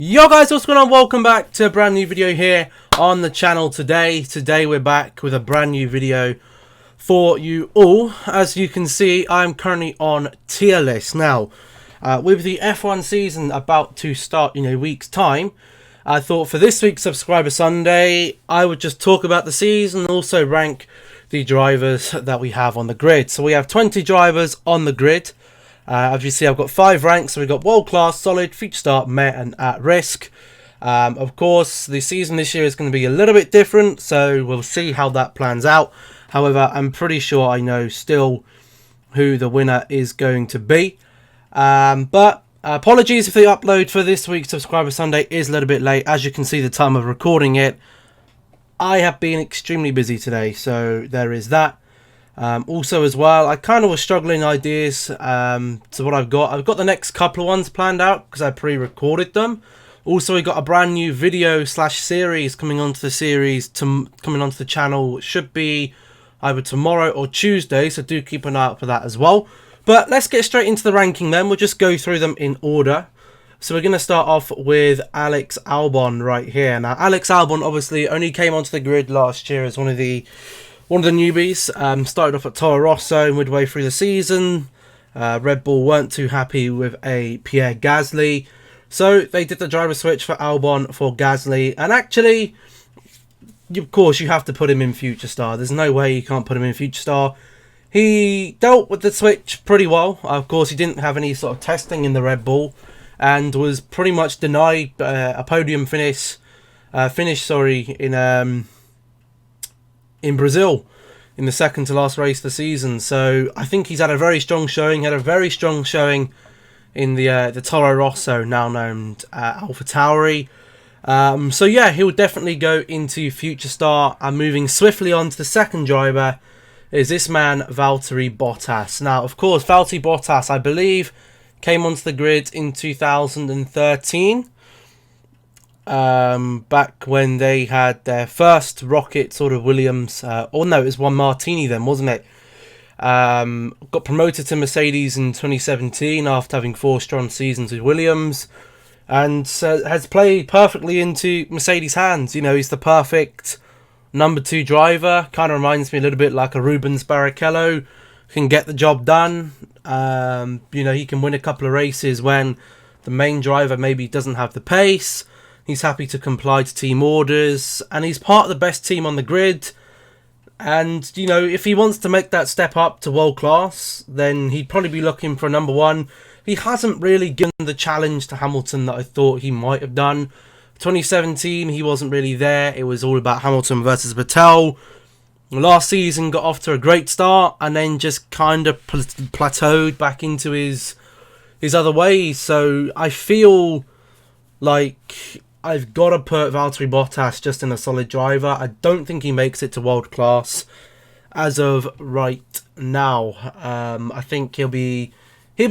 Yo guys, what's going on? Welcome back to a brand new video here on the channel today. Today we're back with a brand new video for you all. As you can see, I'm currently on tier list. Now, with the F1 season about to start in a week's time, I thought for this week's Subscriber Sunday, I would just talk about the season and also rank the drivers that we have on the grid. So we have 20 drivers on the grid. As you see, I've got 5 ranks. So we've got World Class, Solid, Future Star, Meh, and At Risk. Of course, the season this year is going to be a little bit different, so we'll see how that plans out. However, I'm pretty sure I know still who the winner is going to be. But apologies if the upload for this week's Subscriber Sunday is a little bit late. As you can see, the time of recording it, I have been extremely busy today, so there is that. Also as well, I kind of was struggling ideas to what I've got. I've got the next couple of ones planned out because I pre-recorded them. Also, we got a brand new video / series coming onto the channel. It should be either tomorrow or Tuesday, so do keep an eye out for that as well. But let's get straight into the ranking then. We'll just go through them in order. So we're going to start off with Alex Albon right here. Now, Alex Albon obviously only came onto the grid last year as one of the newbies. Started off at Toro Rosso midway through the season. Red Bull weren't too happy with a Pierre Gasly, so they did the driver switch for Albon for Gasly. And actually, of course, you have to put him in Future Star. There's no way you can't put him in Future Star. He dealt with the switch pretty well. Of course, he didn't have any sort of testing in the Red Bull and was pretty much denied a podium finish. In Brazil in the second to last race of the season. So I think he's had a very strong showing. Had a very strong showing in the Toro Rosso, now known AlphaTauri. So yeah, he'll definitely go into Future Star. And moving swiftly on to the second driver is this man, Valtteri Bottas. Now, of course, Valtteri Bottas, I believe, came onto the grid in 2013. Back when they had their first rocket sort of Williams, or no, it was one Martini then, wasn't it? Got promoted to Mercedes in 2017 after having 4 strong seasons with Williams, and has played perfectly into Mercedes' hands. You know, he's the perfect number 2 driver. Kind of reminds me a little bit like a Rubens Barrichello. Can get the job done. You know, he can win a couple of races when the main driver maybe doesn't have the pace. He's happy to comply to team orders, and he's part of the best team on the grid. And, you know, if he wants to make that step up to world class, then he'd probably be looking for a number 1. He hasn't really given the challenge to Hamilton that I thought he might have done. 2017, he wasn't really there. It was all about Hamilton versus Vettel. Last season got off to a great start and then just kind of plateaued back into his other ways. So I feel like I've got to put Valtteri Bottas just in a solid driver. I don't think he makes it to world class as of right now. I think he'll be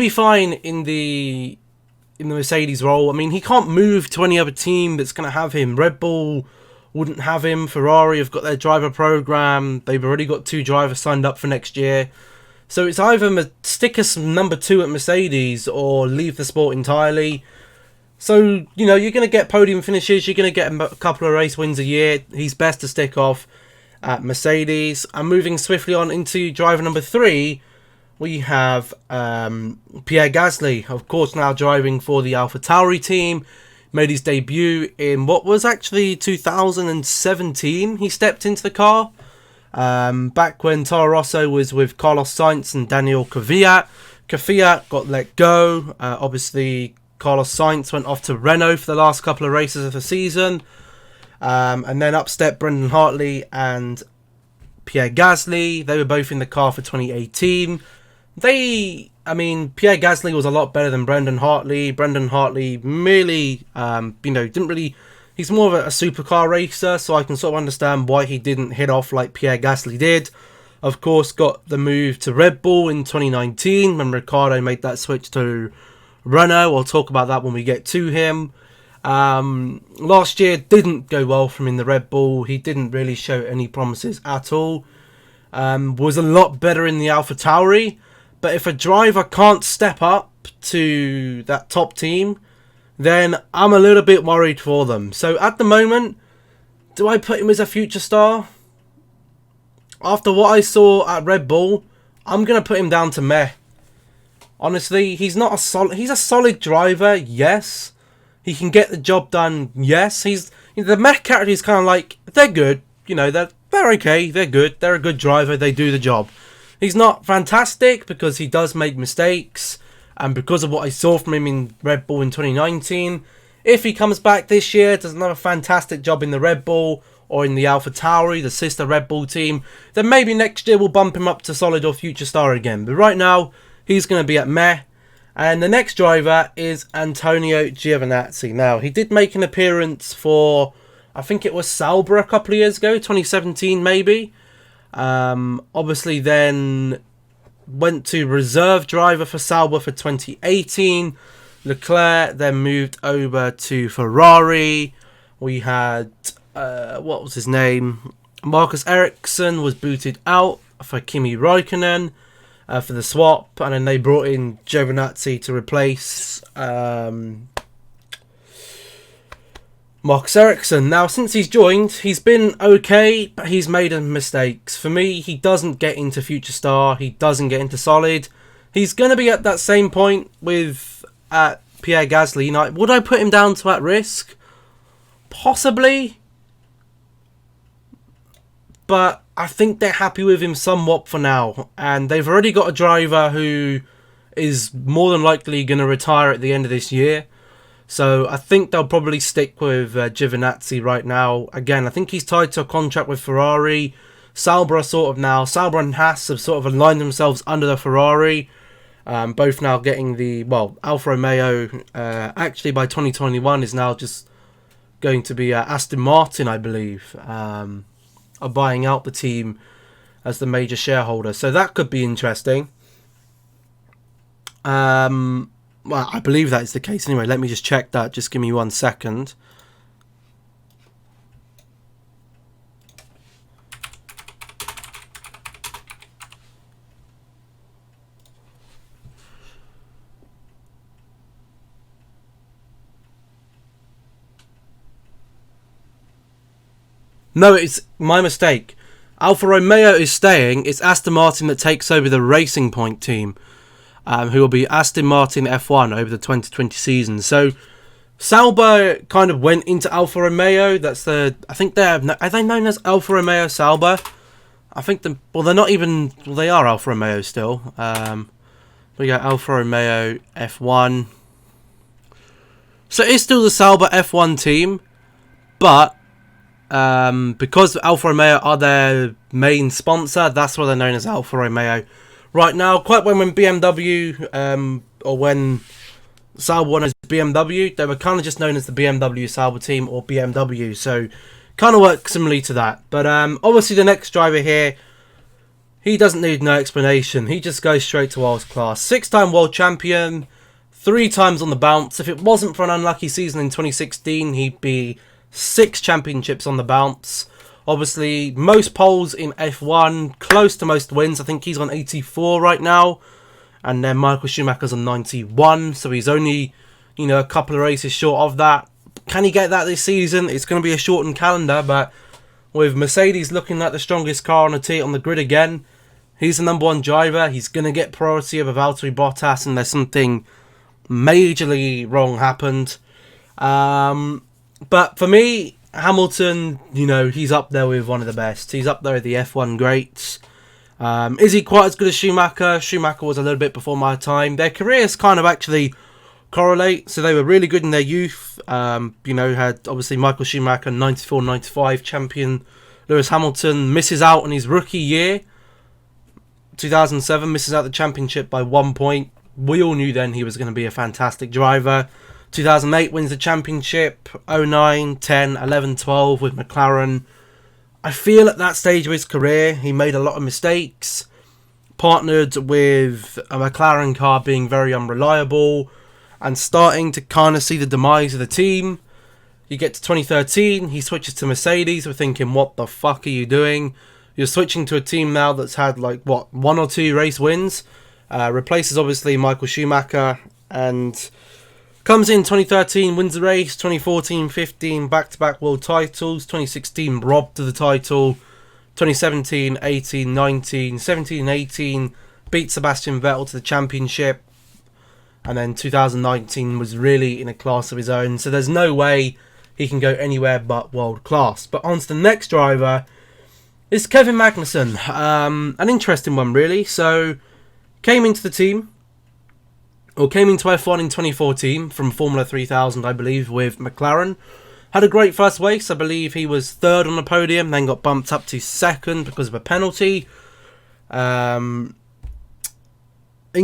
fine in the Mercedes role. I mean, he can't move to any other team that's going to have him. Red Bull wouldn't have him. Ferrari have got their driver program. They've already got 2 drivers signed up for next year. So it's either stick us number 2 at Mercedes or leave the sport entirely. So, you know, you're going to get podium finishes. You're going to get a couple of race wins a year. He's best to stick off at Mercedes. And moving swiftly on into driver number 3, we have Pierre Gasly. Of course, now driving for the AlphaTauri team. Made his debut in what was actually 2017. He stepped into the car. Back when Toro Rosso was with Carlos Sainz and Daniel Kvyat. Kvyat got let go. Obviously, Carlos Sainz went off to Renault for the last couple of races of the season. And then up stepped Brendan Hartley and Pierre Gasly. They were both in the car for 2018. Pierre Gasly was a lot better than Brendan Hartley. Brendan Hartley merely, didn't really... He's more of a supercar racer, so I can sort of understand why he didn't hit off like Pierre Gasly did. Of course, got the move to Red Bull in 2019 when Ricardo made that switch to Renault. We'll talk about that when we get to him. Last year didn't go well for him in the Red Bull. He didn't really show any promises at all. Was a lot better in the AlphaTauri. But if a driver can't step up to that top team, then I'm a little bit worried for them. So at the moment, do I put him as a future star? After what I saw at Red Bull, I'm going to put him down to meh. Honestly, he's not a solid. He's a solid driver, yes. He can get the job done, yes. The meh category is kind of like, they're good. You know, they're okay, they're good. They're a good driver, they do the job. He's not fantastic because he does make mistakes. And because of what I saw from him in Red Bull in 2019, if he comes back this year, does another fantastic job in the Red Bull or in the AlphaTauri, the sister Red Bull team, then maybe next year we'll bump him up to solid or future star again. But right now, he's going to be at meh. And the next driver is Antonio Giovanazzi. Now, he did make an appearance for, I think it was Sauber a couple of years ago, 2017 maybe. Obviously then went to reserve driver for Sauber for 2018. Leclair then moved over to Ferrari. We had, what was his name? Marx Erickson was booted out for Kimi Räikkönen for the swap. And then they brought in Giovanazzi to replace Marx Erickson. Now, since he's joined, he's been okay, but he's made mistakes. For me, he doesn't get into future star. He doesn't get into solid. He's going to be at that same point with Pierre Gasly. Now, would I put him down to at risk? Possibly. But I think they're happy with him somewhat for now. And they've already got a driver who is more than likely going to retire at the end of this year. So I think they'll probably stick with Giovanazzi right now. Again, I think he's tied to a contract with Ferrari. Sauber and Haas have sort of aligned themselves under the Ferrari. Both now getting Alfa Romeo, actually by 2021 is now just going to be Aston Martin, I believe, are buying out the team as the major shareholder. So that could be interesting. Well, I believe that is the case. Anyway, let me just check that. Just give me 1 second. No, it's my mistake. Alfa Romeo is staying. It's Aston Martin that takes over the Racing Point team. Who will be Aston Martin F1 over the 2020 season. So Sauber kind of went into Alfa Romeo. I think are they known as Alfa Romeo Sauber? I think they're not even. Well, they are Alfa Romeo still. We got Alfa Romeo F1. So it's still the Sauber F1 team, but because Alfa Romeo are their main sponsor, that's why they're known as Alfa Romeo. Right now, quite when BMW, or when Sauber won as BMW, they were kind of just known as the BMW Sauber team or BMW. So, kind of works similarly to that. But obviously the next driver here, he doesn't need no explanation. He just goes straight to world class. 6-time world champion, 3 times on the bounce. If it wasn't for an unlucky season in 2016, he'd be 6 championships on the bounce. Obviously, most poles in F1, close to most wins. I think he's on 84 right now. And then Michael Schumacher's on 91. So he's only, a couple of races short of that. Can he get that this season? It's going to be a shortened calendar. But with Mercedes looking like the strongest car on the grid again, he's the number 1 driver. He's going to get priority over Valtteri Bottas unless something majorly wrong happened. But for me, Hamilton, he's up there with one of the best. He's up there with the F1 greats. Is he quite as good as Schumacher? Schumacher was a little bit before my time. Their careers kind of actually correlate. So they were really good in their youth. Had obviously Michael Schumacher, 94-95 champion. Lewis Hamilton misses out on his rookie year. 2007, misses out the championship by 1 point. We all knew then he was going to be a fantastic driver. 2008 wins the championship, 09, 10, 11, 12 with McLaren. I feel at that stage of his career, he made a lot of mistakes, partnered with a McLaren car being very unreliable, and starting to kind of see the demise of the team. You get to 2013, he switches to Mercedes. We're thinking, what the fuck are you doing? You're switching to a team now that's had 1 or 2 race wins. Replaces obviously Michael Schumacher, and Comes in 2013, wins the race. 2014, 15, back-to-back world titles. 2016, robbed of the title. 2017, 18, 19, 17, 18, beat Sebastian Vettel to the championship. And then 2019 was really in a class of his own. So there's no way he can go anywhere but world class. But on to the next driver is Kevin Magnussen. An interesting one, really. So came into the team, or came into F1 in 2014 from Formula 3000, I believe, with McLaren. Had a great first race. I believe he was third on the podium, then got bumped up to second because of a penalty. In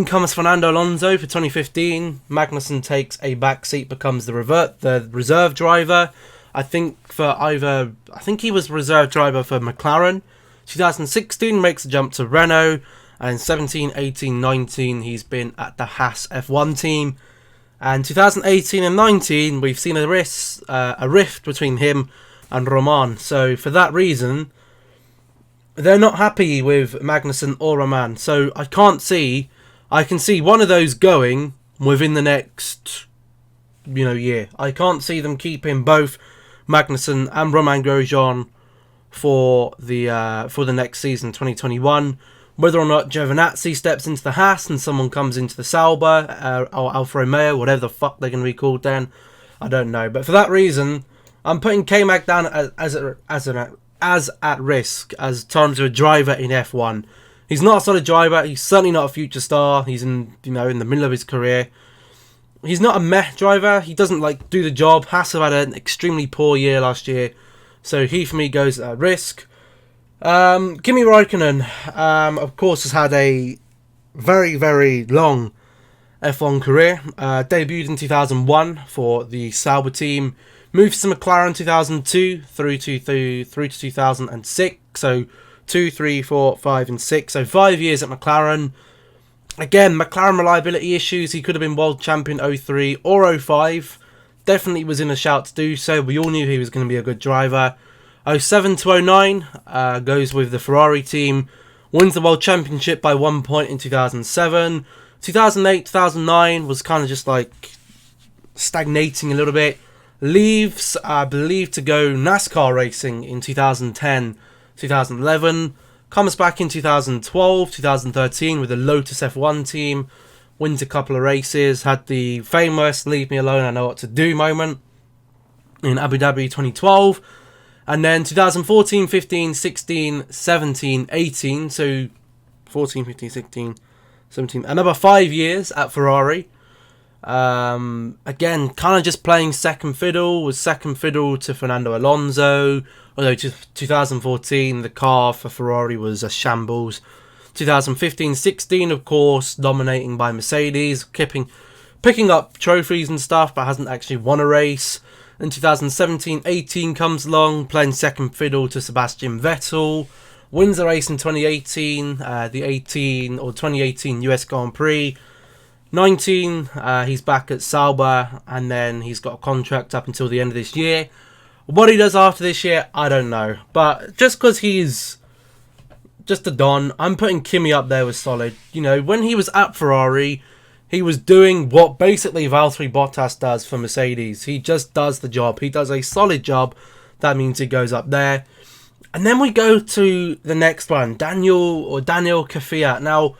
comes Fernando Alonso for 2015. Magnussen takes a back seat, becomes the reserve driver. I think he was reserve driver for McLaren. 2016 makes a jump to Renault. And 17, 18, 19, he's been at the Haas F1 team. And 2018 and 19, we've seen a rift between him and Roman. So for that reason, they're not happy with Magnussen or Roman. So I can see one of those going within the next, year. I can't see them keeping both Magnussen and Roman Grosjean for the next season, 2021. Whether or not Giovannazi steps into the Haas and someone comes into the Sauber or Alfa Romeo, whatever the fuck they're going to be called then, I don't know. But for that reason, I'm putting K-Mag down as at risk as terms of a driver in F1. He's not a solid driver. He's certainly not a future star. He's in the middle of his career. He's not a meh driver. He doesn't do the job. Haas have had an extremely poor year last year, so he for me goes at risk. Kimi Räikkönen, of course, has had a very, very long F1 career. Debuted in 2001 for the Sauber team. Moved to McLaren 2002 through to 2006. So 2, 3, 4, 5 and 6. So 5 years at McLaren. Again, McLaren reliability issues. He could have been world champion 03 or 05. Definitely was in a shout to do so. We all knew he was going to be a good driver. 07 to 09 goes with the Ferrari team. Wins the World Championship by 1 point in 2007. 2008, 2009 was kind of just stagnating a little bit. Leaves, I believe, to go NASCAR racing in 2010, 2011. Comes back in 2012, 2013 with the Lotus F1 team. Wins a couple of races. Had the famous "Leave me alone, I know what to do" moment in Abu Dhabi 2012. And then 2014, 15, 16, 17, 18. So 14, 15, 16, 17. Another 5 years at Ferrari. Again, kind of just playing second fiddle. Was second fiddle to Fernando Alonso. Although 2014, the car for Ferrari was a shambles. 2015, 16, of course, dominating by Mercedes. Picking up trophies and stuff, but hasn't actually won a race. In 2017-18 comes along, playing second fiddle to Sebastian Vettel. Wins the race in 2018, the 2018 US Grand Prix. 19, he's back at Sauber, and then he's got a contract up until the end of this year. What he does after this year, I don't know. But just because he's just a Don, I'm putting Kimi up there with solid. When he was at Ferrari, he was doing what basically Valtteri Bottas does for Mercedes. He just does the job. He does a solid job. That means he goes up there. And then we go to the next one, Daniel Kvyat. Now,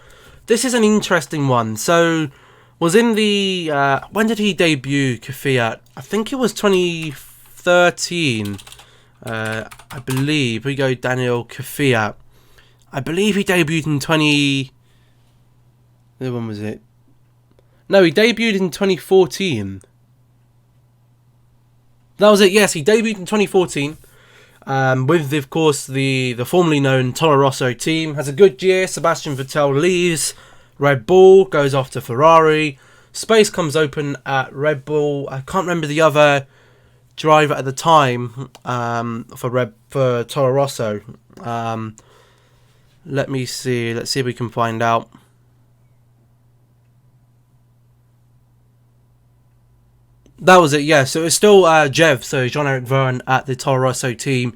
this is an interesting one. So, was in the... when did he debut, Kvyat? I think it was 2013. I believe. We go Daniel Kvyat. I believe he debuted in 20... When was it? No, he debuted in 2014. That was it, yes. He debuted in 2014. With, of course, the formerly known Toro Rosso team. Has a good year. Sebastian Vettel leaves Red Bull. Goes off to Ferrari. Space comes open at Red Bull. I can't remember the other driver at the time for Toro Rosso. Let me see. Let's see if we can find out. That was it, yeah. So it was still Jev, so Jean-Eric Vergne at the Toro Rosso team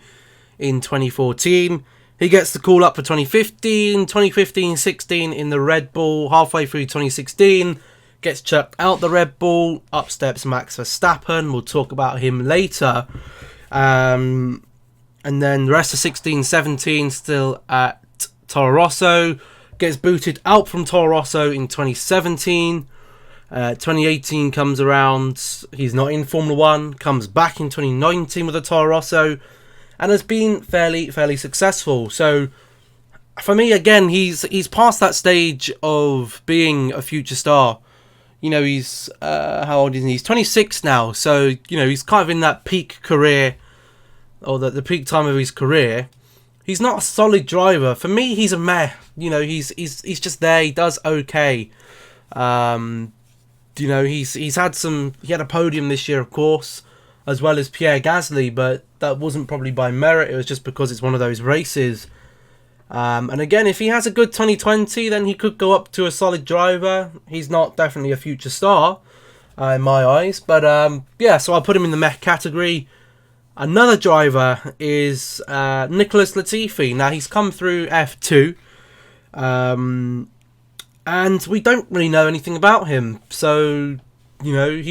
in 2014. He gets the call up for 2015, 16 in the Red Bull. Halfway through 2016, gets chucked out the Red Bull. Up steps Max Verstappen. We'll talk about him later. And then the rest of 16-17 still at Toro Rosso. Gets booted out from Toro Rosso in 2017. 2018 comes around. He's not in Formula 1. Comes back in 2019 with a Toro Rosso. And has been fairly successful. So, for me, again, he's past that stage of being a future star. You know, he's, how old is he? He's 26 now. So, you know, he's kind of in that peak career, or the peak time of his career. He's not a solid driver. For me, he's a meh. You know, he's just there. He does okay. You know, he had a podium this year, of course, as well as Pierre Gasly, but that wasn't probably by merit. It was just because it's one of those races. And again, if he has a good 2020, then he could go up to a solid driver. He's not definitely a future star in my eyes. But yeah, so I'll put him in the meh category. Another driver is Nicholas Latifi. Now, he's come through F2. And we don't really know anything about him. So, you know,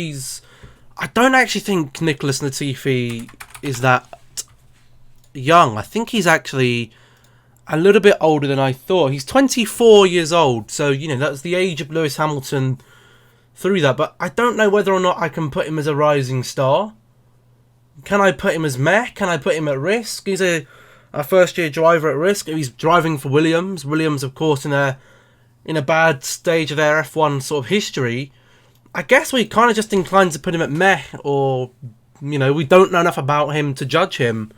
I don't actually think Nicholas Latifi is that young. I think he's actually a little bit older than I thought. He's 24 years old, so, you know, that's the age of Lewis Hamilton through that. But I don't know whether or not I can put him as a rising star. Can I put him as meh? Can I put him at risk? He's a first-year driver at risk. He's driving for Williams. Williams, of course, in a bad stage of their F1 sort of history. I guess we kind of just inclined to put him at meh, or, you know, we don't know enough about him to judge him.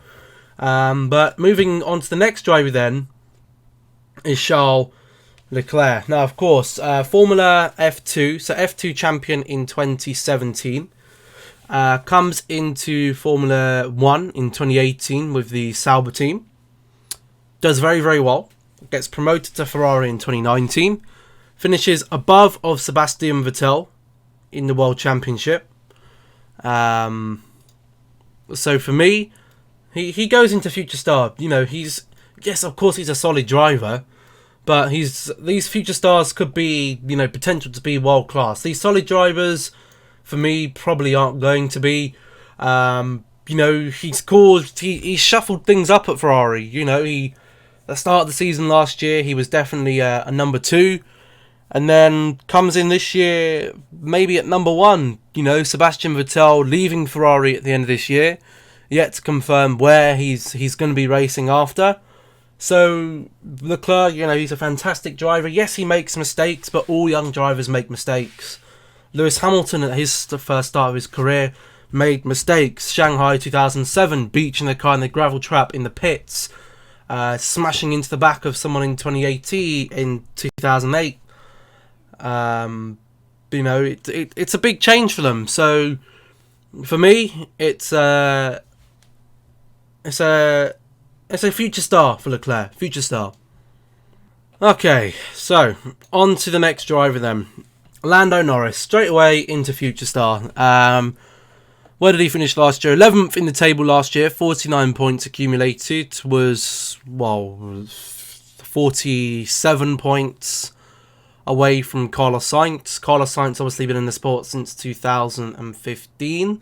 But moving on to the next driver then is Charles Leclair. Now, of course, Formula F2, so F2 champion in 2017, comes into Formula 1 in 2018 with the Sauber team. Does very well. Gets promoted to Ferrari in 2019. Finishes above of Sebastian Vettel in the World Championship. So for me, he goes into future star. You know, yes, of course, he's a solid driver, but these future stars could be, you know, potential to be world class. These solid drivers, for me, probably aren't going to be. You know, he's shuffled things up at Ferrari. You know, at the start of the season last year, he was definitely a number 2. And then comes in this year, maybe at number 1. You know, Sebastian Vettel leaving Ferrari at the end of this year. Yet to confirm where he's going to be racing after. So, Leclerc, you know, he's a fantastic driver. Yes, he makes mistakes, but all young drivers make mistakes. Lewis Hamilton, at his first start of his career, made mistakes. Shanghai 2007, beaching the car in the gravel trap in the pits. Smashing into the back of someone in 2018, in 2008. You know, it's a big change for them. So, for me, it's a future star for Leclerc. Future star. Okay, so on to the next driver then. Lando Norris, straight away into future star. Where did he finish last year? 11th in the table last year, 49 points accumulated. Was 47 points away from Carlos Sainz. Carlos Sainz obviously been in the sport since 2015.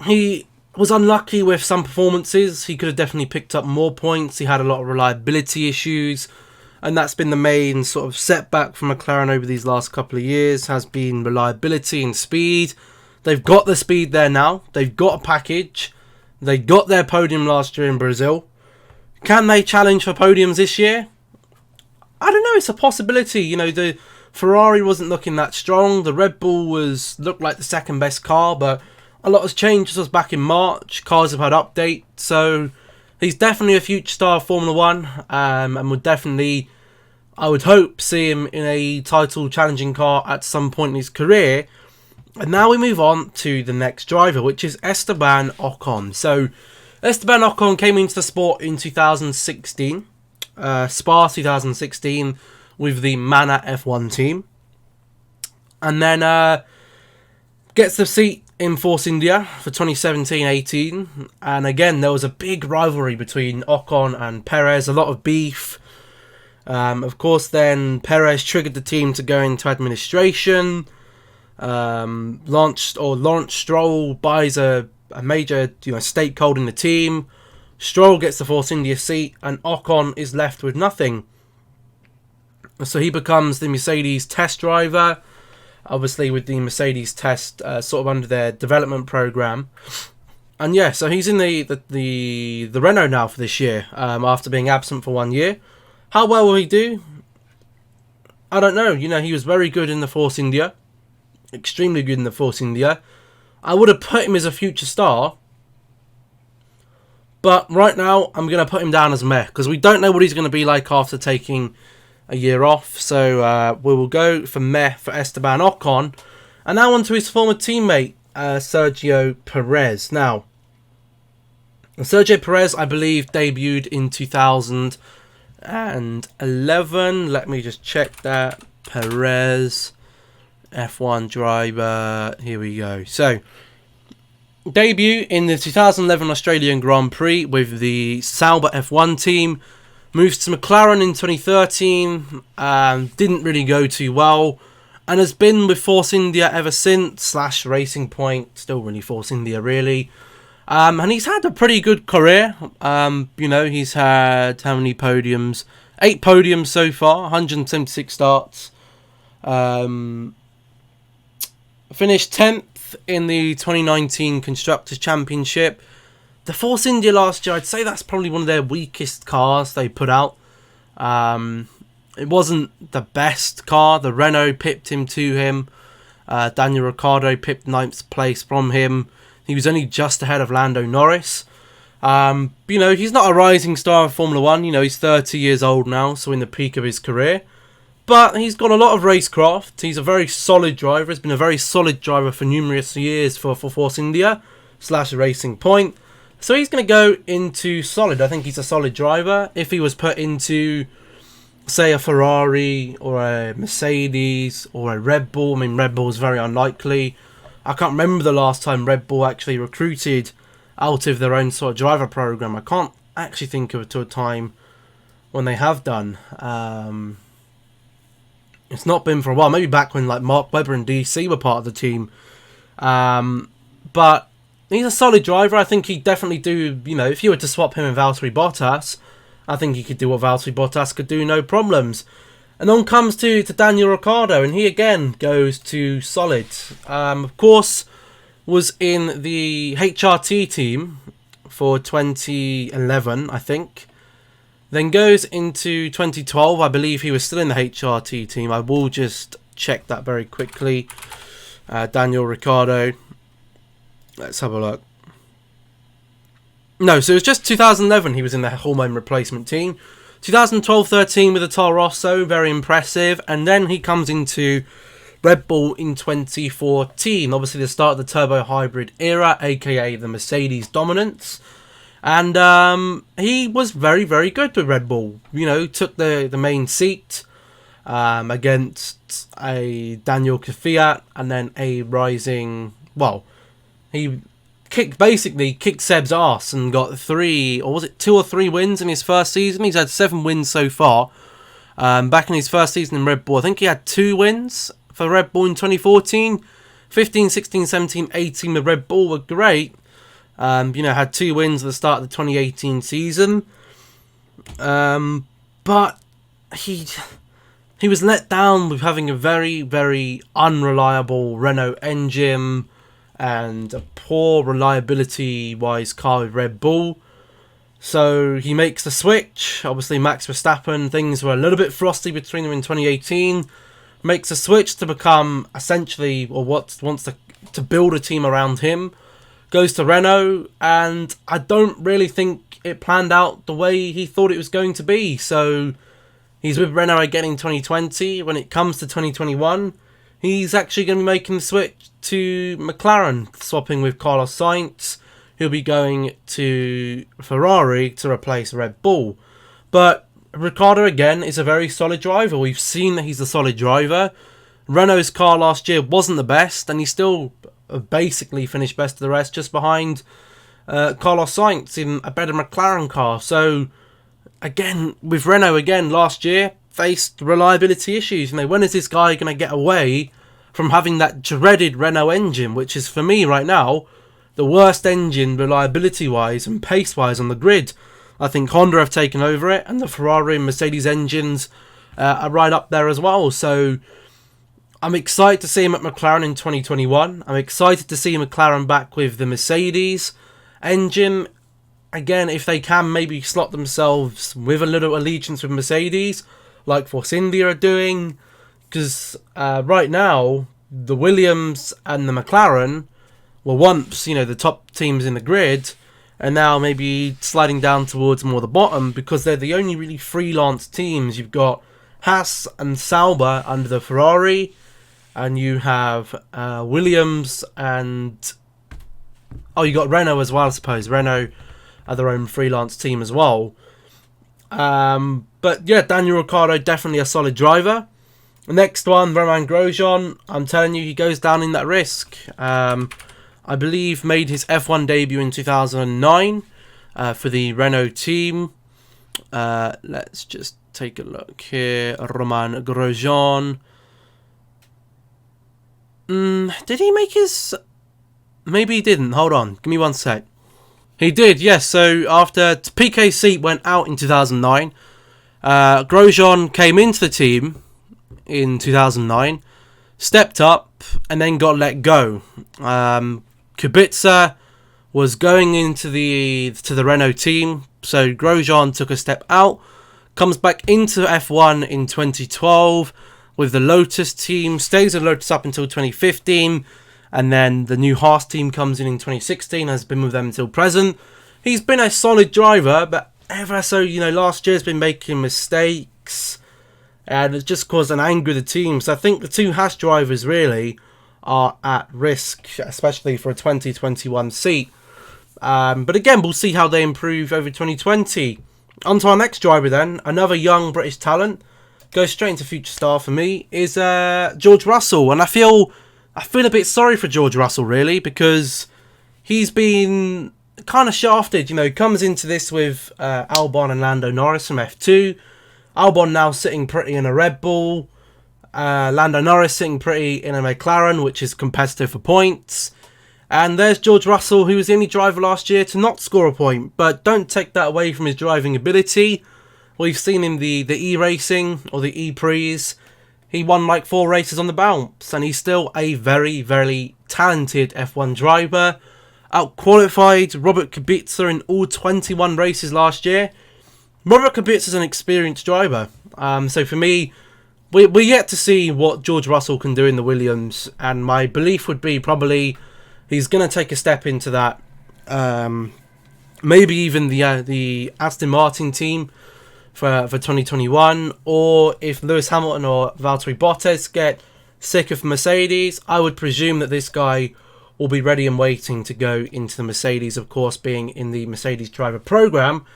He was unlucky with some performances. He could have definitely picked up more points. He had a lot of reliability issues. And that's been the main sort of setback for McLaren over these last couple of years, has been reliability and speed. They've got the speed there now. They've got a package. They got their podium last year in Brazil. Can they challenge for podiums this year? I don't know. It's a possibility. You know, the Ferrari wasn't looking that strong. The Red Bull looked like the second best car, but a lot has changed since back in March. Cars have had updates, so he's definitely a future star of Formula 1, and would definitely, I would hope, see him in a title challenging car at some point in his career. And now we move on to the next driver, which is Esteban Ocon. So, Esteban Ocon came into the sport in 2016, Spa 2016, with the Mana F1 team. And then gets the seat in Force India for 2017-18. And again, there was a big rivalry between Ocon and Perez, a lot of beef. Of course, then Perez triggered the team to go into administration. Lawrence Stroll buys a major stakeholder in the team. Stroll gets the Force India seat, and Ocon is left with nothing. So he becomes the Mercedes test driver, obviously with the Mercedes test sort of under their development program. And yeah, so he's in the Renault now for this year, after being absent for 1 year. How well will he do? I don't know. He was very good in the Force India. Extremely good in the Force India. I would have put him as a future star. But right now, I'm going to put him down as meh, because we don't know what he's going to be like after taking a year off. So we will go for meh for Esteban Ocon. And now on to his former teammate, Sergio Perez. Now, Sergio Perez, I believe, debuted in 2011. Let me just check that. Perez, F1 driver. Here we go. So, debut in the 2011 Australian Grand Prix with the Sauber F1 team. Moves to McLaren in 2013. Didn't really go too well. And has been with Force India ever since. / Racing Point. Still really Force India, really. And he's had a pretty good career. He's had how many podiums? 8 podiums so far. 176 starts. Finished 10th in the 2019 Constructors' Championship. The Force India last year, I'd say that's probably one of their weakest cars they put out. It wasn't the best car. The Renault pipped him to him. Daniel Ricciardo pipped 9th place from him. He was only just ahead of Lando Norris. He's not a rising star of Formula 1. He's 30 years old now, so in the peak of his career. But he's got a lot of racecraft. He's a very solid driver. He's been a very solid driver for numerous years for Force India / Racing Point. So he's going to go into solid. I think he's a solid driver. If he was put into, say, a Ferrari or a Mercedes or a Red Bull, Red Bull is very unlikely. I can't remember the last time Red Bull actually recruited out of their own sort of driver program. I can't actually think of it to a time when they have done. It's not been for a while. Maybe back when Mark Webber and DC were part of the team. But he's a solid driver. I think he'd definitely do, if you were to swap him and Valtteri Bottas, I think he could do what Valtteri Bottas could do, no problems. And on comes to Daniel Ricciardo, and he again goes to solid. Of course, was in the HRT team for 2011, I think. Then goes into 2012. I believe he was still in the HRT team. I will just check that very quickly. Daniel Ricciardo. Let's have a look. No, so it was just 2011 he was in the hormone replacement team. 2012-13 with the Toro Rosso, very impressive. And then he comes into Red Bull in 2014. Obviously the start of the turbo hybrid era, aka the Mercedes dominance. And he was very, very good with Red Bull. Took the main seat against a Daniel Kvyat and then a rising... Well, he kicked Seb's ass and got 3, or was it 2 or 3 wins in his first season? He's had 7 wins so far. Back in his first season in Red Bull, I think he had 2 wins for Red Bull in 2014. 15, 16, 17, 18 with Red Bull were great. Had 2 wins at the start of the 2018 season. But he was let down with having a very, very unreliable Renault engine and a poor reliability-wise car with Red Bull. So he makes the switch. Obviously, Max Verstappen, things were a little bit frosty between them in 2018. Makes a switch to become essentially, or wants to build a team around him. Goes to Renault, and I don't really think it planned out the way he thought it was going to be. So he's with Renault again in 2020. When it comes to 2021, he's actually going to be making the switch to McLaren, swapping with Carlos Sainz. He'll be going to Ferrari to replace Red Bull. But Ricardo, again, is a very solid driver. We've seen that he's a solid driver. Renault's car last year wasn't the best, and he still basically finished best of the rest, just behind Carlos Sainz in a better McLaren car. So again, with Renault again last year, faced reliability issues. When is this guy going to get away from having that dreaded Renault engine, which is, for me right now, the worst engine reliability-wise and pace-wise on the grid? I think Honda have taken over it, and the Ferrari and Mercedes engines are right up there as well. So I'm excited to see him at McLaren in 2021. I'm excited to see McLaren back with the Mercedes engine. Again, if they can maybe slot themselves with a little allegiance with Mercedes, like Force India are doing. Because right now, the Williams and the McLaren were once, the top teams in the grid, and now maybe sliding down towards more the bottom, because they're the only really freelance teams. You've got Haas and Sauber under the Ferrari, and you have Williams and... Oh, you got Renault as well, I suppose. Renault are their own freelance team as well. But yeah, Daniel Ricciardo, definitely a solid driver. The next one, Romain Grosjean. I'm telling you, he goes down in that risk. I believe made his F1 debut in 2009 for the Renault team. Let's just take a look here. Romain Grosjean. Did he make his... Maybe he didn't. Hold on. Give me one sec. He did, yes. So after Piquet's seat went out in 2009, Grosjean came into the team in 2009, stepped up, and then got let go. Kubica was going into the Renault team, so Grosjean took a step out, comes back into F1 in 2012 with the Lotus team, stays at Lotus up until 2015, and then the new Haas team comes in 2016, has been with them until present. He's been a solid driver, but ever so, last year's been making mistakes, and it's just caused an anger with the team. So I think the two Haas drivers really are at risk, especially for a 2021 seat. But again, we'll see how they improve over 2020. On to our next driver then, another young British talent. Goes straight into future star for me, is George Russell. And I feel a bit sorry for George Russell, really, because he's been kind of shafted. Comes into this with Alban and Lando Norris from F2. Alban now sitting pretty in a Red Bull. Lando Norris sitting pretty in a McLaren, which is competitive for points. And there's George Russell, who was the only driver last year to not score a point. But don't take that away from his driving ability. We've seen in the E-Racing, or the E-Prees, he won like 4 races on the bounce. And he's still a very, very talented F1 driver. Out-qualified Robert Kubica in all 21 races last year. Robert Kubica is an experienced driver. So for me, we're yet to see what George Russell can do in the Williams. And my belief would be probably he's going to take a step into that. Maybe even the Aston Martin team for 2021. Or if Lewis Hamilton or Valtteri Bottas get sick of Mercedes, I would presume that this guy will be ready and waiting to go into the Mercedes, of course, being in the Mercedes driver program.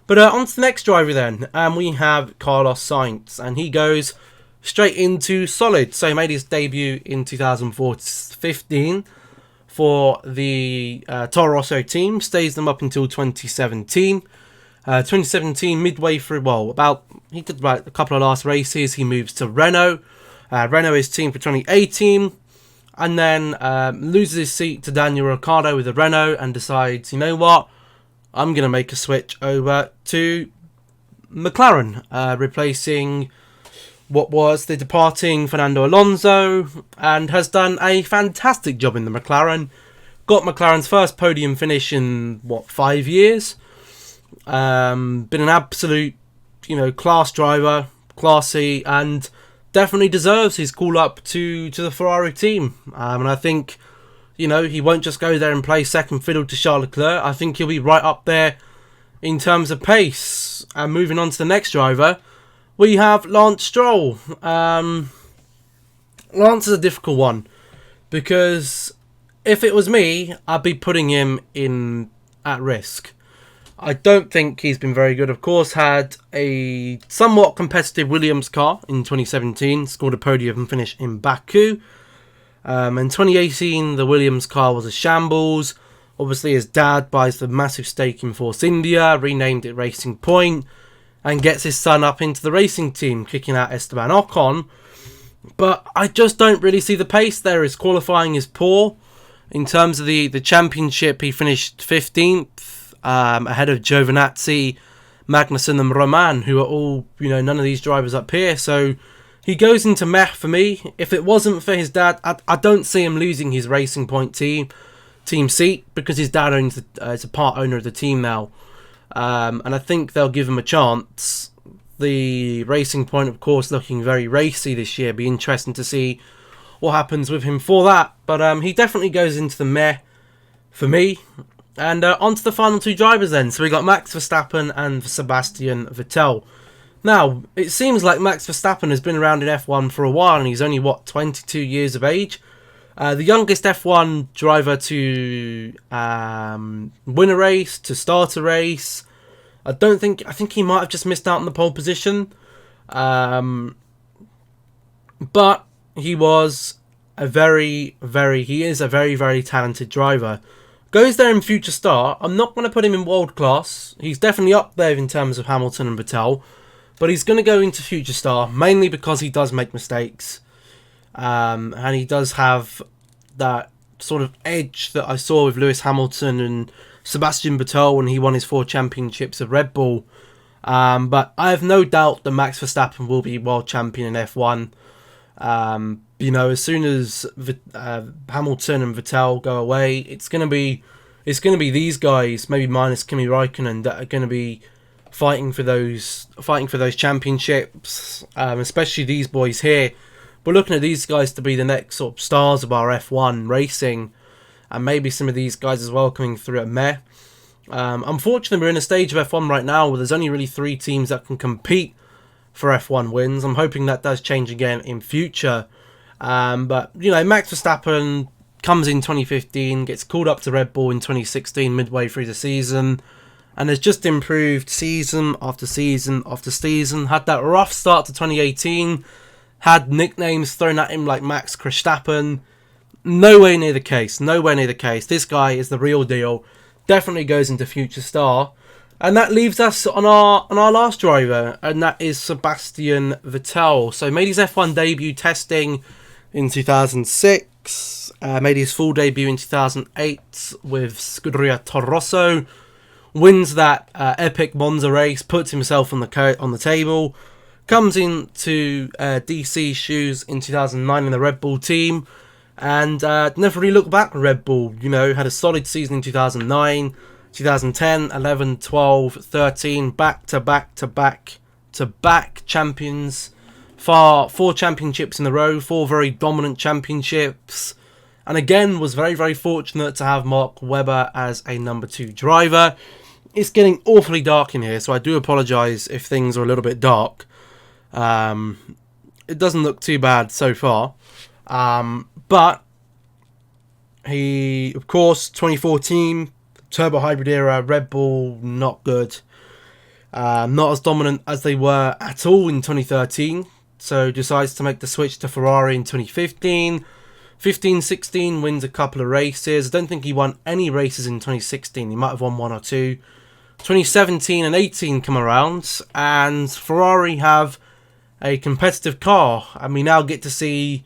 But on to the next driver then. We have Carlos Sainz, and he goes straight into solid. So he made his debut in 2015 for the Toro Rosso team, stays them up until 2017. 2017, midway through, he did about a couple of last races, he moves to Renault. Renault is team for 2018, and then loses his seat to Daniel Ricciardo with the Renault and decides, you know what, I'm going to make a switch over to McLaren, replacing what was the departing Fernando Alonso, and has done a fantastic job in the McLaren. Got McLaren's first podium finish in, 5 years? Been an absolute, class driver, classy, and definitely deserves his call up to the Ferrari team. And I think, he won't just go there and play second fiddle to Charles Leclerc. I think he'll be right up there in terms of pace. And moving on to the next driver, we have Lance Stroll. Lance is a difficult one, because if it was me, I'd be putting him in at risk. I don't think he's been very good. Of course, had a somewhat competitive Williams car in 2017, scored a podium finish in Baku. In 2018, the Williams car was a shambles. Obviously, his dad buys the massive stake in Force India, renamed it Racing Point. and gets his son up into the racing team, kicking out Esteban Ocon. But I just don't really see the pace there. His qualifying is poor. In terms of the championship, he finished 15th, ahead of Giovannazi, Magnussen and Roman, who are all, none of these drivers up here. So he goes into meh for me. If it wasn't for his dad, I don't see him losing his Racing Point team seat, because his dad is a part owner of the team now. And I think they'll give him a chance. The Racing Point, of course, looking very racy this year. Be interesting to see what happens with him for that. But he definitely goes into the meh for me. And on to the final two drivers then. So we got Max Verstappen and Sebastian Vettel. Now, it seems like Max Verstappen has been around in F1 for a while, and he's only, 22 years of age. The youngest F1 driver to win a race, to start a race. I think he might have just missed out on the pole position. But he is a very, very talented driver. Goes there in future star. I'm not going to put him in world class. He's definitely up there in terms of Hamilton and Vettel. But he's going to go into future star, mainly because he does make mistakes. And he does have that sort of edge that I saw with Lewis Hamilton and Sebastian Vettel when he won his 4 championships at Red Bull. But I have no doubt that Max Verstappen will be world champion in F1. As soon as Hamilton and Vettel go away, it's gonna be these guys, maybe minus Kimi Räikkönen, that are gonna be fighting for those championships. Especially these boys here. We're looking at these guys to be the next sort of stars of our F1 racing, and maybe some of these guys as well coming through at meh. Unfortunately, we're in a stage of F1 right now where there's only really 3 teams that can compete for F1 wins. I'm hoping that does change again in future. But Max Verstappen comes in 2015, gets called up to Red Bull in 2016 midway through the season, and has just improved season after season after season. Had that rough start to 2018, had nicknames thrown at him like Max Verstappen. Nowhere near the case. This guy is the real deal. Definitely goes into future star. And that leaves us on our last driver, and that is Sebastian Vettel. So made his F1 debut testing in 2006. Made his full debut in 2008 with Scuderia Toro Rosso. Wins that epic Monza race, puts himself on the table. Comes into DC shoes in 2009 in the Red Bull team. And never really looked back at Red Bull. Had a solid season in 2009, 2010, 11, 12, 13, back champions. 4 championships in a row, 4 very dominant championships. And again, was very, very fortunate to have Mark Webber as a number 2 driver. It's getting awfully dark in here, so I do apologise if things are a little bit dark. It doesn't look too bad so far. But he, of course, 2014, turbo hybrid era, Red Bull, not good. Not as dominant as they were at all in 2013. So decides to make the switch to Ferrari in 2015. 15-16, wins a couple of races. I don't think he won any races in 2016. He might have won 1 or 2. 2017 and 18 come around, and Ferrari have a competitive car. And we now get to see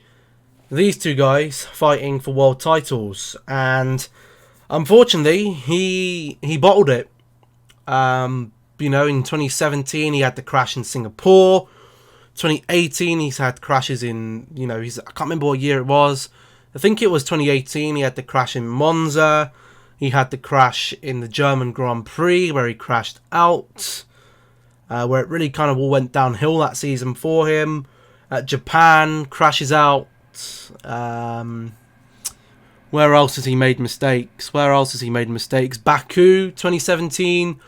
these 2 guys fighting for world titles, and unfortunately he bottled it. In 2017 he had the crash in Singapore. 2018 he's had crashes in, I can't remember what year it was. I think it was 2018. He had the crash in Monza. He had the crash in the German Grand Prix where he crashed out, where it really kind of all went downhill that season for him. At Japan, crashes out. Where else has he made mistakes? Baku 2017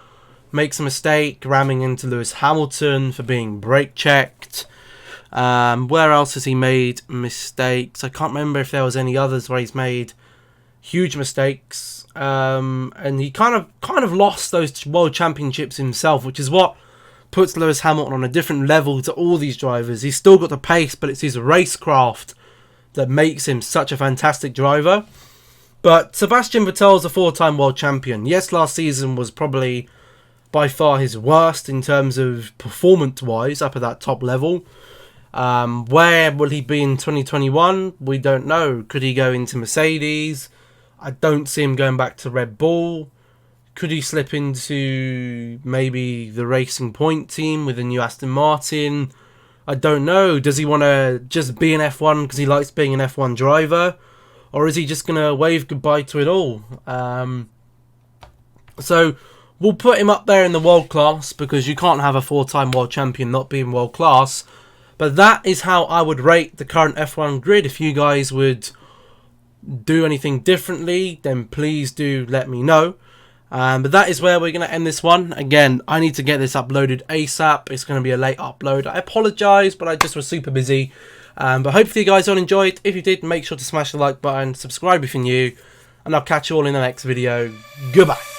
makes a mistake, ramming into Lewis Hamilton for being brake checked. Where else has he made mistakes? I can't remember if there was any others where he's made huge mistakes. And he kind of lost those world championships himself, which is what puts Lewis Hamilton on a different level to all these drivers. He's still got the pace, but it's his racecraft that makes him such a fantastic driver. But Sebastian Vettel is a 4-time world champion. Yes, last season was probably by far his worst in terms of performance-wise up at that top level. Where will he be in 2021? We don't know. Could he go into Mercedes? I don't see him going back to Red Bull. Could he slip into maybe the Racing Point team with a new Aston Martin? I don't know. Does he want to just be an F1 because he likes being an F1 driver? Or is he just going to wave goodbye to it all? So we'll put him up there in the world class because you can't have a 4-time world champion not being world class. But that is how I would rate the current F1 grid. If you guys would do anything differently, then please do let me know. But that is where we're going to end this one. Again, I need to get this uploaded ASAP. It's going to be a late upload. I apologise, but I just was super busy. But hopefully you guys all enjoyed. If you did, make sure to smash the like button, subscribe if you're new, and I'll catch you all in the next video. Goodbye.